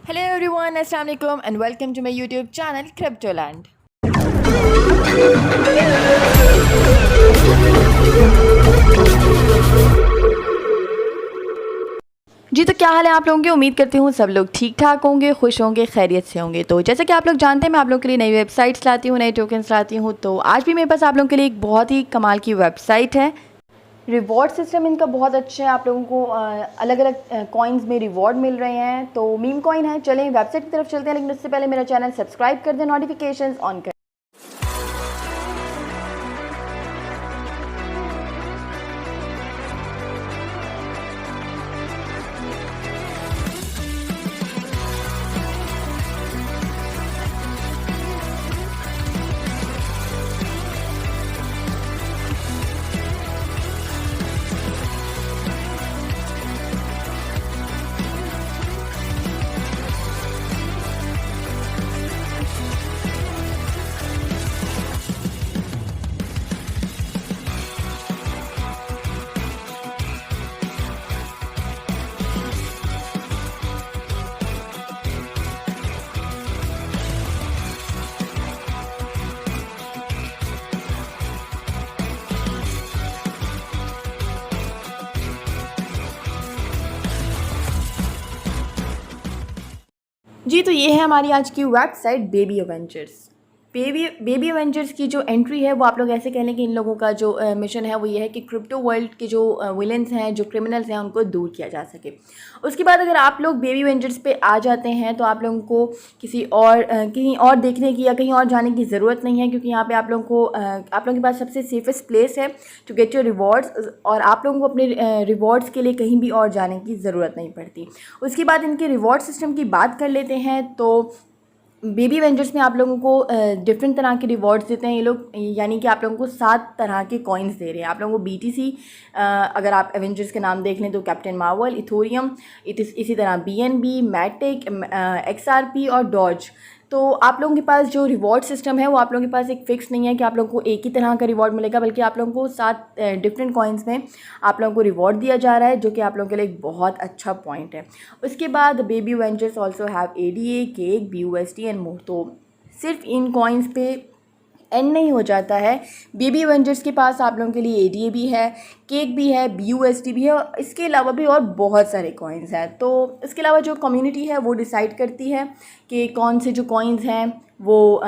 Hello everyone, Assalamualaikum and welcome to my YouTube channel Cryptoland. जी, तो क्या हाल है आप लोगों के। उम्मीद करती हूँ सब लोग ठीक ठाक होंगे, खुश होंगे, खैरियत से होंगे। तो जैसे कि आप लोग जानते हैं, मैं आप लोगों के लिए नई वेबसाइट्स लाती हूँ, नए टोकन्स लाती हूँ। तो आज भी मेरे पास आप लोगों के लिए एक बहुत ही कमाल की वेबसाइट है। रिवॉर्ड सिस्टम इनका बहुत अच्छा है। आप लोगों को अलग अलग कॉइन्स में रिवॉर्ड मिल रहे हैं। तो मीम कॉइन है। चलें वेबसाइट की तरफ चलते हैं, लेकिन उससे पहले मेरा चैनल सब्सक्राइब कर दें, नोटिफिकेशंस ऑन कर। जी, तो ये है हमारी आज की website baby Avengers. Baby Avengers की जो एंट्री है वो आप लोग ऐसे कह लें कि इन लोगों का जो मिशन है वो ये है कि क्रिप्टो वर्ल्ड के जो विलेंस हैं, जो क्रिमिनल्स हैं, उनको दूर किया जा सके। उसके बाद अगर आप लोग बेबी अवेंजर्स पे आ जाते हैं तो आप लोगों को कहीं और देखने की या कहीं और जाने की ज़रूरत नहीं है, क्योंकि यहाँ पे आप लोगों के पास सबसे सेफेस्ट प्लेस है टू गेट योर रिवॉर्ड्स। और आप लोगों को अपने रिवॉर्ड्स के लिए कहीं भी और जाने की ज़रूरत नहीं पड़ती। उसके बाद इनके रिवॉर्ड सिस्टम की बात कर लेते हैं। तो बेबी एवेंजर्स में आप लोगों को डिफरेंट तरह के रिवॉर्ड्स देते हैं ये लोग, यानी कि आप लोगों को 7 तरह के कॉइन्स दे रहे हैं। आप लोगों को BTC, अगर आप एवेंजर्स के नाम देख लें तो कैप्टन मार्वल, इथोरियम, इसी तरह BNB, मैटिक, XRP और डॉज। तो आप लोगों के पास जो रिवॉर्ड सिस्टम है वो आप लोगों के पास एक फ़िक्स नहीं है कि आप लोगों को एक ही तरह का रिवॉर्ड मिलेगा, बल्कि आप लोगों को 7 डिफरेंट कॉइन्स में आप लोगों को रिवॉर्ड दिया जा रहा है, जो कि आप लोगों के लिए एक बहुत अच्छा पॉइंट है। उसके बाद baby ventures also have ADA, cake, BUSD and more. तो सिर्फ इन कॉइन्स पे एंड नहीं हो जाता है। बेबी एवेंजर्स के पास आप लोगों के लिए ADA भी है, केक भी है, BUSD भी है, और इसके अलावा भी और बहुत सारे कॉइन्स हैं। तो इसके अलावा जो कम्युनिटी है वो डिसाइड करती है कि कौन से जो कॉइन्स हैं वो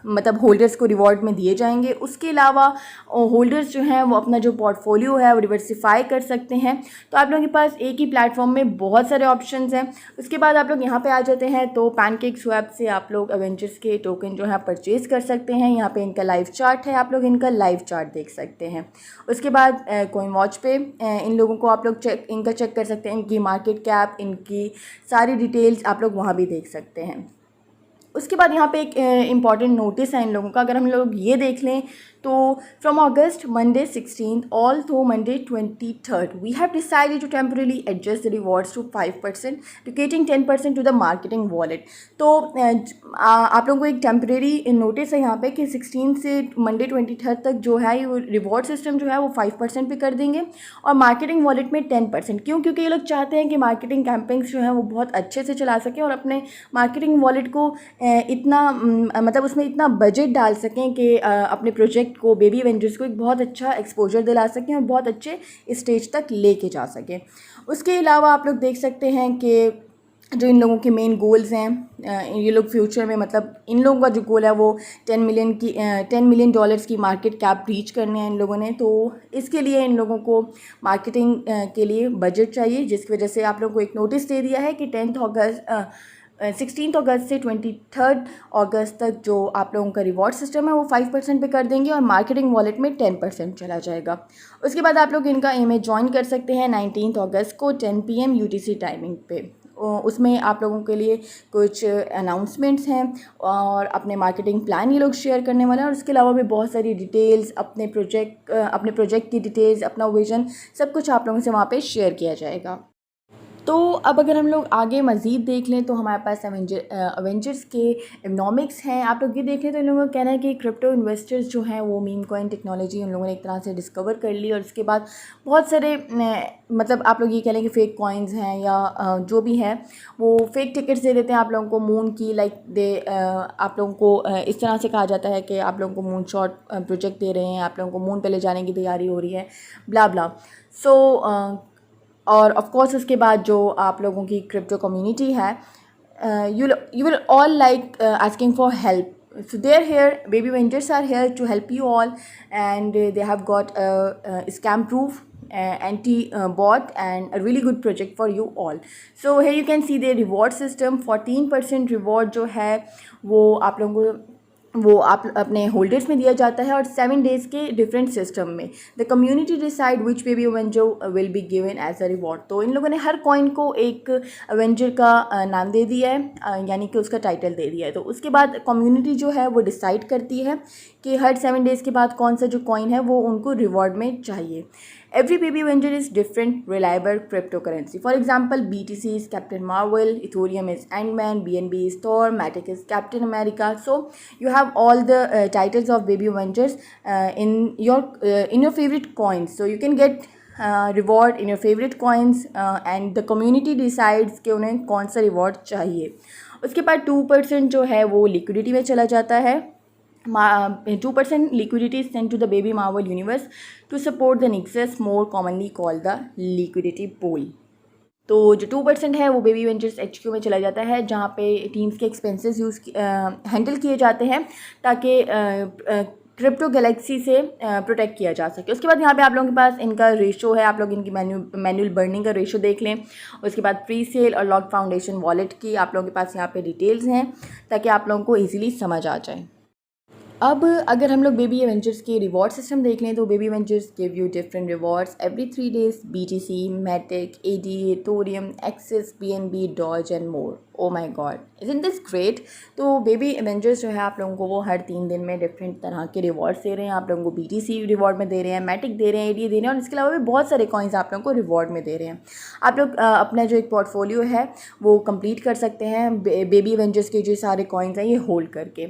मतलब होल्डर्स को रिवॉर्ड में दिए जाएंगे। उसके अलावा होल्डर्स जो हैं वो अपना जो पोर्टफोलियो है वो डिवर्सिफाई कर सकते हैं। तो आप लोगों के पास एक ही प्लेटफॉर्म में बहुत सारे ऑप्शंस हैं। उसके बाद आप लोग यहाँ पे आ जाते हैं तो पैनकेक स्वैप से आप लोग एवेंजर्स के टोकन जो है परचेज़ कर सकते हैं। यहाँ पे इनका लाइव चार्ट है, आप लोग इनका लाइव चार्ट देख सकते हैं। उसके बाद कॉइन वॉच पे इन लोगों को आप लोग इनका चेक कर सकते हैं, इनकी मार्केट कैप, इनकी सारी डिटेल्स आप लोग वहाँ भी देख सकते हैं। उसके बाद यहाँ पे एक इम्पॉर्टेंट नोटिस है इन लोगों का। अगर हम लोग ये देख लें तो from August Monday 16th all through Monday 23rd we have decided to temporarily adjust the rewards to 5%, dedicating 10% to the marketing wallet. तो आप लोगों को एक टेम्परेरी नोटिस है यहाँ पे कि 16 से मंडे 23rd तक जो है ये रिवॉर्ड सिस्टम जो है वो 5% पे कर देंगे, और मार्केटिंग वॉलेट में 10%। क्यों? क्योंकि ये लोग चाहते हैं कि मार्केटिंग कैंपेन्स जो हैं वो बहुत अच्छे से चला सकें और अपने मार्केटिंग वॉलेट को इतना मतलब उसमें इतना बजट डाल सकें कि अपने प्रोजेक्ट को, बेबी एवेंजर्स को, एक बहुत अच्छा एक्सपोजर दिला सकें और बहुत अच्छे स्टेज तक लेके जा सकें। उसके अलावा आप लोग देख सकते हैं कि जो इन लोगों के मेन गोल्स हैं, ये लोग फ्यूचर में, मतलब इन लोगों का जो गोल है वो 10 मिलियन डॉलर्स की मार्केट कैप रीच करने हैं इन लोगों ने। तो इसके लिए इन लोगों को मार्केटिंग के लिए बजट चाहिए, जिसकी वजह से आप लोगों को एक नोटिस दे दिया है कि 16 अगस्त से 23 अगस्त तक जो आप लोगों का रिवॉर्ड सिस्टम है वो 5% पे कर देंगे और मार्केटिंग वॉलेट में 10% चला जाएगा। उसके बाद आप लोग इनका इमेज ज्वाइन कर सकते हैं 19 अगस्त को 10 PM UTC टाइमिंग पे। उसमें आप लोगों के लिए कुछ अनाउंसमेंट्स हैं और अपने मार्केटिंग प्लान ये लोग शेयर करने वाले हैं, और उसके अलावा भी बहुत सारी डिटेल्स, अपने प्रोजेक्ट की डिटेल्स, अपना विजन, सब कुछ आप लोगों से वहाँ पे शेयर किया जाएगा। तो अब अगर हम लोग आगे मज़ीद देख लें तो हमारे पास अवेंजर्स के इकोनॉमिक्स हैं। आप लोग ये देख लें तो इन लोगों का कहना है कि क्रिप्टो इन्वेस्टर्स जो हैं वो मीम कॉइन टेक्नोलॉजी उन लोगों ने एक तरह से डिस्कवर कर ली, और उसके बाद बहुत सारे मतलब आप लोग ये कह लें कि फ़ेक कॉइन्स हैं या जो भी है वो फेक टिकट्स दे देते हैं आप लोगों को मून की, लाइक आप लोगों को इस तरह से कहा जाता है कि आप लोगों को मून शॉट प्रोजेक्ट दे रहे हैं, आप लोगों को मून पे ले जाने की तैयारी हो रही है, ब्ला ब्ला। सो और ऑफ कोर्स उसके बाद जो आप लोगों की क्रिप्टो कम्युनिटी है, you will all like asking for help. So they're here, baby vendors are here to help you all, and they have got a scam proof anti bot and a really good project for you all. So here you can see the reward system, 14% reward जो है वो आप लोगों को वो आप अपने holders में दिया जाता है, और 7 डेज़ के डिफरेंट सिस्टम में the community decide which baby avenger will be given as a reward. तो इन लोगों ने हर कॉइन को एक अवेंजर का नाम दे दिया है, यानी कि उसका टाइटल दे दिया है। तो उसके बाद कम्युनिटी जो है वो डिसाइड करती है कि हर 7 डेज़ के बाद कौन सा जो कॉइन है वो उनको रिवॉर्ड में चाहिए। Every baby avenger is different, reliable cryptocurrency. For example, BTC is Captain Marvel, Ethereum is Ant-Man, BNB is Thor, Matic is Captain America. So you have all the titles of baby avengers in your favorite coins. So you can get reward in your favorite coins, and the community decides कि उन्हें कौन सा reward चाहिए। उसके बाद 2% जो है वो लिक्विडिटी में चला जाता है। 2% liquidity is sent to the baby Marvel universe to support the nexus, more commonly called the liquidity pool. तो जो 2% है वो बेबी वेंचर्स HQ में चला जाता है, जहाँ पे टीम्स के एक्सपेंसेस हैंडल किए जाते हैं ताकि क्रिप्टो गैलेक्सी से प्रोटेक्ट किया जा सके। उसके बाद यहाँ पे आप लोगों के पास इनका रेशो है, आप लोग इनकी मैनुअल बर्निंग का रेशो देख लें। उसके बाद प्री सेल और लॉक फाउंडेशन वॉलेट की आप लोगों के पास यहाँ पे डिटेल्स हैं ताकि आप लोगों को ईजिली समझ आ जाए। अब अगर हम लोग बेबी एवेंजर्स के रिवॉर्ड सिस्टम देख लें तो baby avengers give you different rewards every 3 days, BTC, Matic, ADA, thorium, Axis, BNB, Doge and more. Oh my God, isn't this great. तो बेबी एवेंजर्स जो है आप लोगों को वो हर 3 दिन में डिफरेंट तरह के रिवॉर्ड्स दे रहे हैं। आप लोगों को BTC रिवॉर्ड में दे रहे हैं, मैटिक दे रहे हैं, ADA दे रहे हैं, और इसके अलावा भी बहुत सारे कॉइन्स आप लोगों को रिवॉर्ड में दे रहे हैं। आप लोग अपना जो एक पोर्टफोलियो है वो कंप्लीट कर सकते हैं बेबी एवेंजर्स के जो सारे कॉइन्स हैं ये होल्ड करके।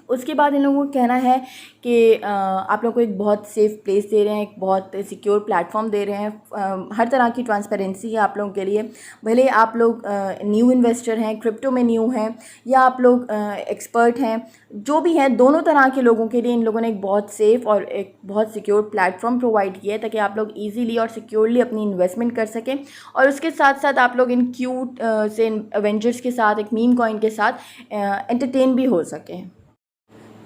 उसके बाद इन लोगों को कहना है कि आप लोग को एक बहुत सेफ़ प्लेस दे रहे हैं, एक बहुत सिक्योर प्लेटफॉर्म दे रहे हैं, हर तरह की ट्रांसपेरेंसी है आप लोगों के लिए। भले आप लोग न्यू इन्वेस्टर हैं, क्रिप्टो में न्यू हैं, या आप लोग एक्सपर्ट हैं, जो भी हैं, दोनों तरह के लोगों के लिए इन लोगों ने एक बहुत सेफ़ और एक बहुत सिक्योर प्लेटफॉर्म प्रोवाइड किया है ताकि आप लोग ईजीली और सिक्योरली अपनी इन्वेस्टमेंट कर सकें, और उसके साथ साथ आप लोग इन क्यूट से एवेंजर्स के साथ, एक मीम कॉइन के साथ एंटरटेन भी हो सकें।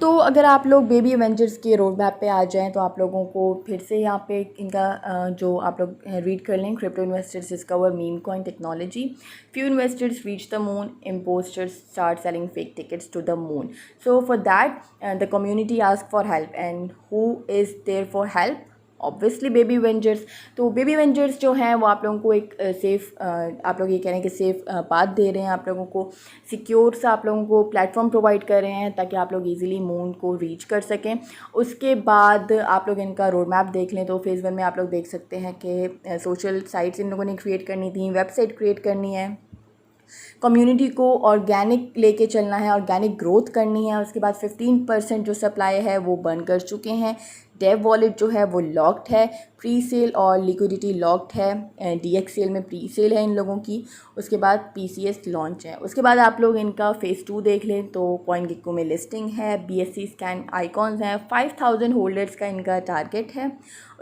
तो अगर आप लोग बेबी एवेंजर्स के रोड मैप पे आ जाएँ तो आप लोगों को फिर से यहाँ पे इनका जो आप लोग रीड कर लें। Crypto investors discover meme coin technology, few investors reach the moon, impostors start selling fake tickets to the moon. So for that the community ask for help, and who is there for help? Obviously Baby Ventures. तो Baby Ventures जो हैं वो आप लोगों को एक safe आप लोग ये कह रहे हैं कि सेफ़ पाथ दे रहे हैं, आप लोगों को सिक्योर सा आप लोगों को प्लेटफॉर्म प्रोवाइड कर रहे हैं ताकि आप लोग इजीली मून को रीच कर सकें। उसके बाद आप लोग इनका रोड मैप देख लें तो फेज़ 1 में आप लोग देख सकते हैं कि सोशल साइट्स इन लोगों ने क्रिएट करनी थी, वेबसाइट क्रिएट करनी है, कम्युनिटी को ऑर्गेनिक लेके चलना है, ऑर्गेनिक ग्रोथ करनी है। उसके बाद 15% जो सप्लाई है वो बर्न कर चुके हैं। डेव वॉलेट जो है वो लॉक्ड है, प्री सेल और लिक्विडिटी लॉक्ड है, DXCL में प्री सेल है इन लोगों की। उसके बाद PCS लॉन्च है। उसके बाद आप लोग इनका फ़ेज़ 2 देख लें तो CoinGecko में लिस्टिंग है, BSC स्कैन आइकॉन्स हैं, 5000 होल्डर्स का इनका टारगेट है।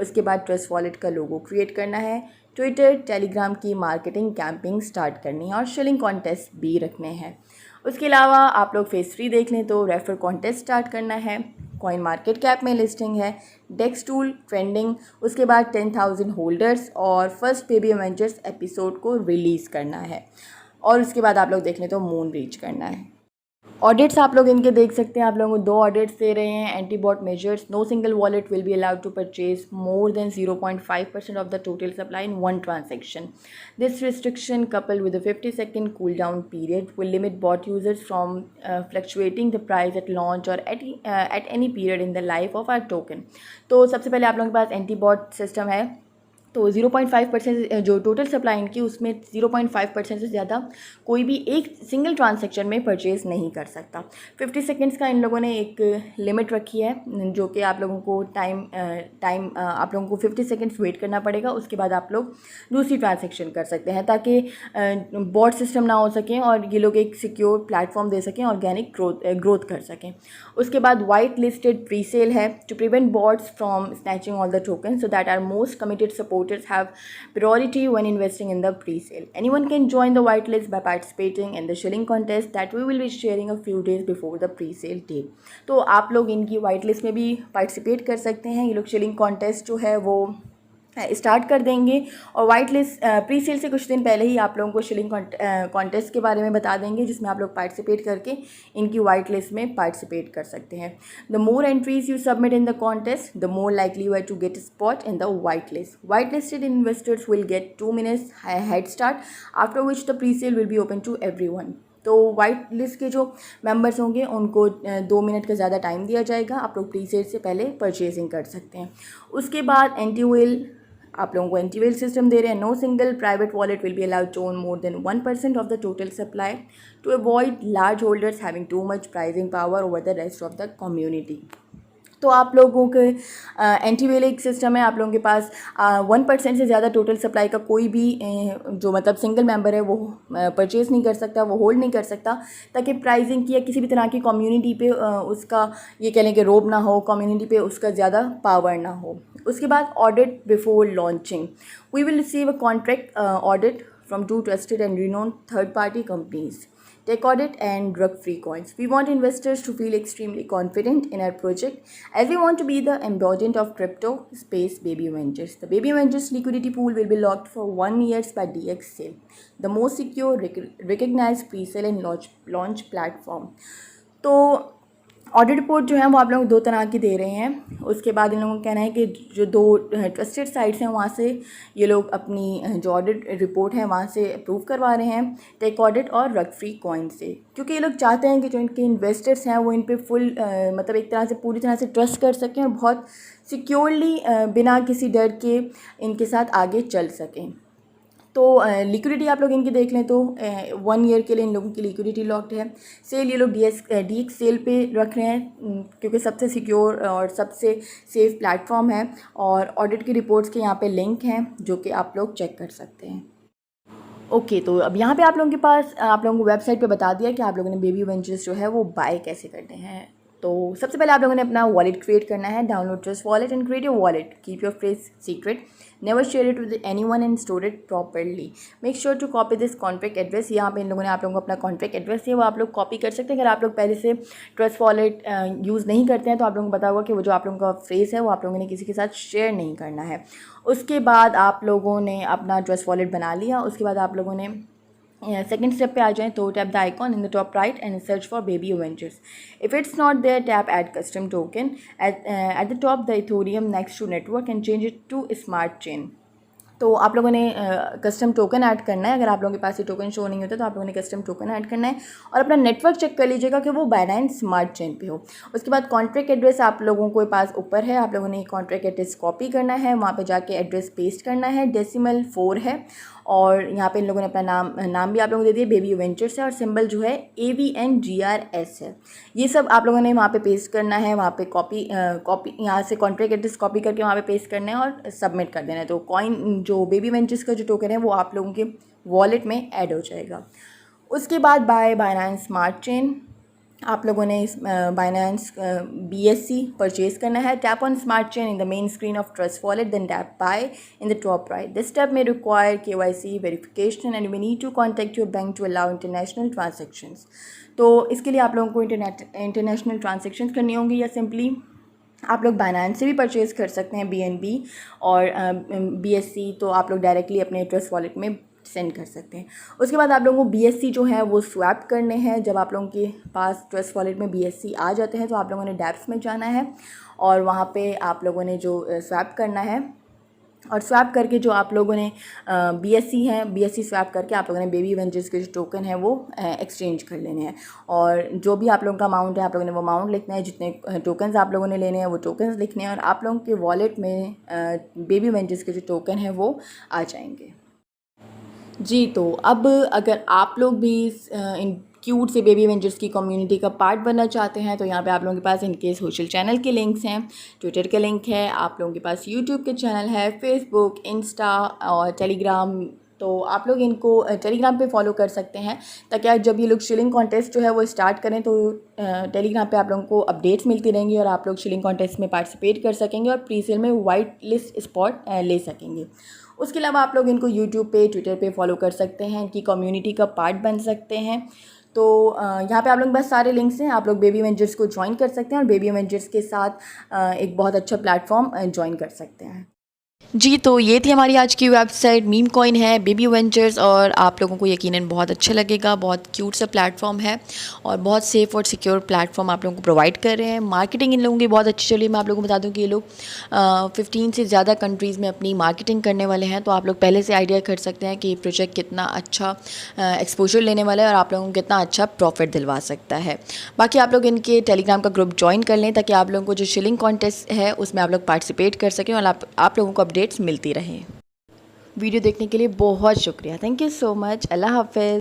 उसके बाद ट्रस्ट वॉलेट का लोगो क्रिएट करना है, ट्विटर, टेलीग्राम की मार्केटिंग कैंपिंग स्टार्ट करनी है, और शिलिंग कॉन्टेस्ट भी रखने हैं। उसके अलावा आप लोग फ़ेज़ 3 देख लें तो रेफर कॉन्टेस्ट स्टार्ट करना है, कॉइन मार्केट कैप में लिस्टिंग है, डेक्स टूल ट्रेंडिंग। उसके बाद 10,000 होल्डर्स और फर्स्ट बेबी एवेंजर्स एपिसोड को रिलीज़ करना है, और उसके बाद आप लोग देख लें तो मून रीच करना है। ऑडिट्स आप लोग इनके देख सकते हैं, आप लोगों को 2 ऑडिट्स दे रहे हैं। Anti bot measures, no single wallet will be allowed to purchase more than 0.5% of the total supply in one transaction. This restriction coupled with a 50-second cool down period will limit bot users from fluctuating the price at launch or at any period in the life of our token। तो सबसे पहले आप लोगों के पास anti bot system है, तो 0.5% जो total supply इनकी उसमें 0.5% से ज़्यादा कोई भी एक सिंगल ट्रांजैक्शन में परचेज़ नहीं कर सकता। 50 सेकेंड्स का इन लोगों ने एक लिमिट रखी है, जो कि आप लोगों को टाइम आप लोगों को 50 सेकेंड्स वेट करना पड़ेगा। उसके बाद आप लोग दूसरी ट्रांजैक्शन कर सकते हैं, ताकि बॉट सिस्टम ना हो सकें और ये लोग एक सिक्योर प्लेटफॉर्म दे सकें, ऑर्गेनिक ग्रोथ कर सकें। उसके बाद वाइट लिस्टेड प्री सेल है to prevent bots from snatching all the token so that our most committed supporters have priority when investing in the pre-sale. Anyone can join the whitelist by participating in the shilling contest that we will be sharing a few days before the pre-sale date. तो आप लोग इनकी whitelist में भी participate कर सकते हैं। ये लोग shilling contest जो है वो स्टार्ट कर देंगे और वाइट लिस्ट प्री सेल से कुछ दिन पहले ही आप लोगों को शिलिंग कॉन्टेस्ट के बारे में बता देंगे, जिसमें आप लोग पार्टिसिपेट करके इनकी वाइट लिस्ट में पार्टिसिपेट कर सकते हैं। The more entries you submit in the contest the more likely you are to get spot in the white list. White listed investors will get 2 minutes head start after which the pre sale will be open to everyone. तो white list के जो members होंगे उनको 2 minute का ज़्यादा time दिया जाएगा। आप लोग प्री सेल से पहले परचेजिंग कर सकते हैं। उसके बाद एंटी-व्हेल आप लोगों को एंटी-व्हेल सिस्टम दे रहे हैं। No single private wallet will be allowed to own more than 1% of the total supply to avoid large holders having too much pricing power over the rest of the community. तो आप लोगों के anti-whale एक system है, आप लोगों के पास 1% से ज़्यादा टोटल सप्लाई का कोई भी जो मतलब सिंगल मेंबर है वो परचेज़ नहीं कर सकता, वो होल्ड नहीं कर सकता, ताकि प्राइसिंग की या किसी भी तरह की कम्युनिटी पे उसका ये कह लें कि रोब ना हो, कम्युनिटी पे उसका ज़्यादा पावर ना हो। उसके बाद audit before launching we will receive a contract audit from 2 trusted and renowned third-party companies, Tech Audit and Drug Free Coins. We want investors to feel extremely confident in our project as we want to be the embodiment of crypto space Baby Ventures. The Baby Ventures liquidity pool will be locked for 1 year by DX Sale, the most secure recognized pre-sale and launch platform. तो audit report जो है वो आप लोग 2 तरह की दे रहे हैं। उसके बाद इन लोगों का कहना है कि जो 2 ट्रस्टेड साइट्स हैं वहाँ से ये लोग अपनी जो ऑडिट रिपोर्ट है वहाँ से अप्रूव करवा रहे हैं, टेक ऑडिट और ड्रग फ्री कॉइन से, क्योंकि ये लोग चाहते हैं कि जो इनके इन्वेस्टर्स हैं वो इन पे फुल मतलब एक तरह से पूरी तरह से ट्रस्ट कर सकें और बहुत सिक्योरली बिना किसी डर के इनके साथ आगे चल सकें। तो लिक्विडिटी आप लोग इनकी देख लें तो 1 ईयर के लिए इन लोगों की लिक्विडिटी लॉक्ड है। सेल ये लोग DX सेल पे रख रहे हैं, क्योंकि सबसे सिक्योर और सबसे सेफ प्लेटफॉर्म है, और ऑडिट की रिपोर्ट्स के यहाँ पे लिंक हैं जो कि आप लोग चेक कर सकते हैं। ओके तो अब यहाँ पे आप लोगों के पास आप लोगों को वेबसाइट पे बता दिया कि आप लोगों ने बेबी वेंचर्स जो है वो बाय कैसे करने हैं। तो सबसे पहले आप लोगों ने अपना वॉलेट क्रिएट करना है। Download Trust Wallet and create your wallet, keep your phrase secret, never share it with anyone and store it properly, make sure to copy this contract address. यहाँ पे इन लोगों ने आप लोगों को अपना कॉन्ट्रैक्ट एड्रेस है वो आप लोग कॉपी कर सकते हैं। अगर आप लोग पहले से ट्रस्ट वॉलेट यूज़ नहीं करते हैं तो आप लोगों को पता होगा कि वो जो आप लोगों का फ्रेज है वो आप लोगों ने किसी के साथ शेयर नहीं करना है। उसके बाद आप लोगों ने अपना ट्रस्ट वॉलेट बना लिया। उसके बाद आप लोगों ने सेकेंड स्टेप पे आ जाएं तो tap the icon in the top right and search for Baby Ventures. If it's not there tap add custom token at the top the Ethereum next to network and change it to Smart Chain. तो आप लोगों ने custom token add करना है। अगर आप लोगों के पास ये टोकन शो नहीं होता तो आप लोगों ने कस्टम टोकन ऐड करना है और अपना नेटवर्क चेक कर लीजिएगा कि वो बाइनेंस स्मार्ट चेन पे हो। उसके बाद कॉन्ट्रैक्ट एड्रेस आप लोगों के पास ऊपर है, आप लोगों ने कॉन्ट्रैक्ट एड्रेस कॉपी करना है, वहाँ पे जाके एड्रेस पेस्ट करना है। डेसिमल 4 है और यहाँ पे इन लोगों ने अपना नाम भी आप लोगों को दे दिया, बेबी वेंचर्स है, और सिंबल जो है AVNGRS है। ये सब आप लोगों ने वहाँ पे पेस्ट करना है। वहाँ पे कॉपी यहाँ से कॉन्ट्रैक्ट एड्रेस कॉपी करके वहाँ पे पेस्ट करना है और सबमिट कर देना है। तो कॉइन जो बेबी वेंचर्स का जो टोकन है वो आप लोगों के वॉलेट में ऐड हो जाएगा। उसके बाद बाय बाइनेंस स्मार्ट चेन आप लोगों ने इस बाइनेंस BSC परचेज करना है। Tap on smart chain in the main screen of trust wallet, then tap buy in the top right. This step में require KYC verification and we need to contact your bank to allow international transactions. तो इसके लिए आप लोगों को international transactions करनी होंगी या सिंपली आप लोग बाइनेंस से भी परचेज़ कर सकते हैं BNB और BSC, तो आप लोग डायरेक्टली अपने ट्रस्ट वॉलेट में सेंड कर सकते हैं। उसके बाद आप लोगों को BSC जो है वो स्वैप करने हैं। जब आप लोगों के पास ट्रस्ट वॉलेट में BSC आ जाते हैं तो आप लोगों ने डैप्स में जाना है और वहाँ पे आप लोगों ने जो स्वैप करना है और स्वैप करके जो आप लोगों ने बीएससी हैं, बीएससी स्वैप करके आप लोगों ने बेबी एवेंजर्स के जो टोकन है वो एक्सचेंज कर लेने हैं। और जो भी आप लोगों का अमाउंट है आप लोगों ने वो अमाउंट लिखना है, जितने टोकन्स आप लोगों ने लेने हैं वो टोकन्स लिखने हैं, और आप लोगों के वॉलेट में बेबी एवेंजर्स के जो टोकन है वो आ जाएंगे। जी, तो अब अगर आप लोग भी इन क्यूट से बेबी एवेंजर्स की कम्युनिटी का पार्ट बनना चाहते हैं तो यहाँ पे आप लोगों के पास इनके सोशल चैनल के लिंक्स हैं, ट्विटर के लिंक है, आप लोगों के पास यूट्यूब के चैनल है, फेसबुक, इंस्टा और टेलीग्राम। तो आप लोग इनको टेलीग्राम पे फॉलो कर सकते हैं, ताकि आज जब ये लोग शिलिंग कॉन्टेस्ट जो है वो स्टार्ट करें तो टेलीग्राम पे आप लोगों को अपडेट्स मिलती रहेंगी और आप लोग शिलिंग कॉन्टेस्ट में पार्टिसिपेट कर सकेंगे और प्री सेल में वाइट लिस्ट स्पॉट ले सकेंगे। उसके अलावा आप लोग इनको यूट्यूब पे, ट्विटर पे फॉलो कर सकते हैं, इनकी कम्युनिटी का पार्ट बन सकते हैं। तो यहाँ पे आप लोग बस सारे लिंक्स हैं, आप लोग बेबी एवेंजर्स को ज्वाइन कर सकते हैं और बेबी एवेंजर्स के साथ एक बहुत अच्छा प्लेटफॉर्म ज्वाइन कर सकते हैं। जी, तो ये थी हमारी आज की वेबसाइट मीम कॉइन है बेबी एवेंजर्स, और आप लोगों को यकीनन बहुत अच्छा लगेगा। बहुत क्यूट सा प्लेटफॉर्म है और बहुत सेफ़ और सिक्योर प्लेटफॉर्म आप लोगों को प्रोवाइड कर रहे हैं। मार्केटिंग इन लोगों की बहुत अच्छी चली है। मैं आप लोगों को बता दूं कि ये लोग 15 से ज़्यादा कंट्रीज़ में अपनी मार्केटिंग करने वाले हैं, तो आप लोग पहले से आइडिया कर सकते हैं कि ये प्रोजेक्ट कितना अच्छा एक्सपोजर लेने वाला है और आप लोगों को कितना अच्छा प्रॉफिट दिलवा सकता है। बाकी आप लोग इनके टेलीग्राम का ग्रुप ज्वाइन कर लें, ताकि आप लोगों को जो शिलिंग कॉन्टेस्ट है उसमें आप लोग पार्टिसिपेट कर सकें और आप लोगों को अपडेट्स मिलती रहें। वीडियो देखने के लिए बहुत शुक्रिया। Thank you so much. अल्लाह हाफ़िज़।